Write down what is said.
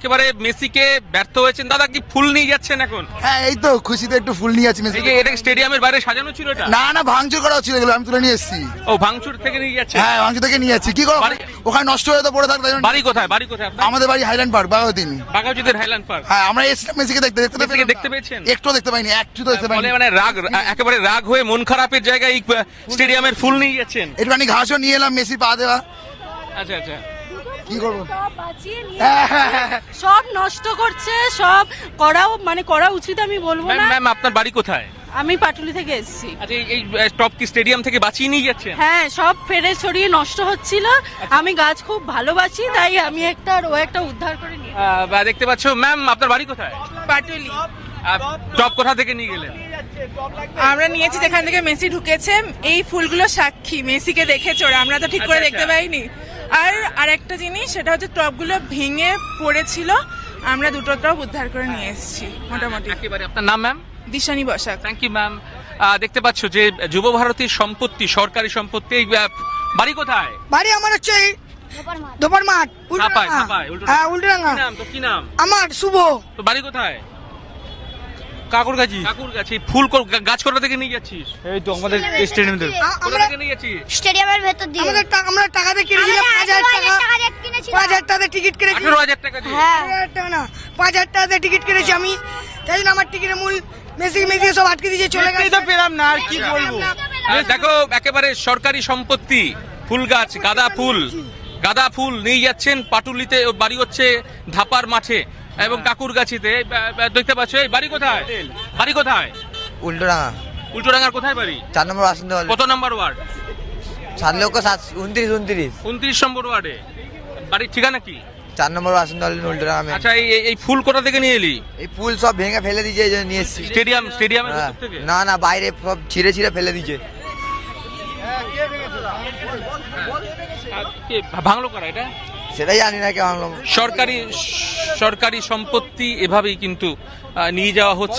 একেবারে মেসিকে ব্যর্থ হয়েছেন দাদা, কি ফুল নিয়ে যাচ্ছেন এখন? হ্যাঁ এই তো খুশিতে একটু ফুল নিয়ে যাচ্ছি মেসি। এটা স্টেডিয়ামের বাইরে সাজানো ছিল এটা? না না ভাঙচুর করা হচ্ছিল, এগুলো আমি তুলে নিয়ে এসেছি। ও ভাঙচুর থেকে নিয়ে যাচ্ছে? হ্যাঁ ভাঙচুর থেকে নিয়ে যাচ্ছি, কি করবো ওখানে নষ্ট হয়ে তো পড়ে থাকতে। বাড়ি কোথায়? বাড়ি কোথায় আপনার? আমাদের বাড়ি হাইল্যান্ড পার্ক বাগাতিন। বাঘাযতীনের হাইল্যান্ড পার্ক। হ্যাঁ আমরা এসেছিলাম মেসিকে দেখতে মেসিকে দেখতে পেয়েছেন? একটু দেখতে পাইনি, একটু দেখতে পাইনি। মানে রাগ, একেবারে রাগ হয়ে মন খারাপের জায়গায় এই স্টেডিয়ামের ফুল নিয়ে যাচ্ছেন? একটুখানি ঘাসও নিয়ে এলাম মেসি পা দেওয়া। আচ্ছা আচ্ছা, কি করবো, সব নষ্ট করছে, সব করা উচিত আমি বলবো না। ম্যাম আপনার বাড়ি কোথায়? আমি পাটুলি থেকে এসেছি। আচ্ছা এই টপ কি স্টেডিয়াম থেকে বাঁচিয়ে নিয়ে যাচ্ছেন? হ্যাঁ সব ফেলে ছড়িয়ে নষ্ট হচ্ছিল। আমি গাছ খুব ভালোবাসি, তাই আমি একটা উদ্ধার করে নিয়ে দেখতে পাচ্ছ ম্যাম আপনার বাড়ি কোথায়? পাটুলি। টপ কোথা থেকে নিয়ে গেলেন? আমরা নিয়েছি যেখান থেকে মেসি ঢুকেছে। এই ফুলগুলো সাক্ষী মেসিকে দেখেছে ওরা, আমরা তো ঠিক করে আচ্ছা, দেখতে আচ্ছা। পাইনি। আর আরেকটা জিনিস, সেটা হচ্ছে টপগুলো ভেঙে পড়েছিল, আমরা দুটো টপ উদ্ধার করে নিয়ে এসেছি মোটামুটি। একেবারে আপনার নাম ma'am? Dishani Basak. Thank you ma'am. দেখতে পাচ্ছ যে যুব ভারতীর সম্পত্তি, সরকারি সম্পত্তি। এই বাড়ি কোথায়? বাড়ি আমার হচ্ছে এই দোপার মাঠ, ছাপায়, হ্যাঁ উল্টোডাঙ্গা। কি নাম তো, কি নাম? আমার শুভ। তো বাড়ি কোথায়? কাকুরগাছি। কাকুরগাছি। ফুল গাছ কোথা থেকে নিয়ে যাচ্ছিস? এই তো আমাদের স্টেডিয়াম থেকে। কোথা আমরা থেকে নিয়ে যাচ্ছিস? স্টেডিয়ামের ভেতর দিয়ে আমরা টাকাতে কিনেছিলাম 5,000 টাকাতে টিকিট কিনেছি। 18,000 টাকা দিয়ে? হ্যাঁ 5,000 টাকা না, 5,000 টাকাতে টিকিট কিনেছি আমি। তাই জন্য আমার টিকিটের মূল মেসি সব আটকে দিয়ে চলে দেখতেই গেছে। তো পেলাম না, আর কি বলবো। দেখো একেবারে সরকারি সম্পত্তি, ফুল গাছ, গাঁদা ফুল নিয়ে যাচ্ছেন পাটুলিতে। ওর বাড়ি হচ্ছে ধাপার মাঠে এবং কাকুরগাছিতে। দেখতে পাচ্ছ এই বাড়ি কোথায়? বাড়ি কোথায়? উল্টোডাঙ্গা। উল্টোডাঙ্গার কোথায় বাড়ি? 4 নম্বর বাসিন্দা হল। কত নম্বর ওয়ার্ড? 7,29,29। 29 নম্বর ওয়ার্ডে। বাড়ির ঠিকানা কি? 4 নম্বর বাসিন্দা হল উল্টোডাঙ্গা। আচ্ছা এই ফুল কোথা থেকে নিয়ে এলি? এই ফুল সব ভেঙে ফেলে দিয়েছে, এই জন্য নিয়ে এসেছি। স্টেডিয়ামের হ্যাঁ। ভেতর থেকে? না না, বাইরে সব ছিঁড়ে ফেলে দিয়েছে। কে ভাঙলো কারা এটা? সেটাই জানি না কেমন। সরকারি সম্পত্তি এভাবেই কিন্তু নিয়ে যাওয়া হচ্ছে।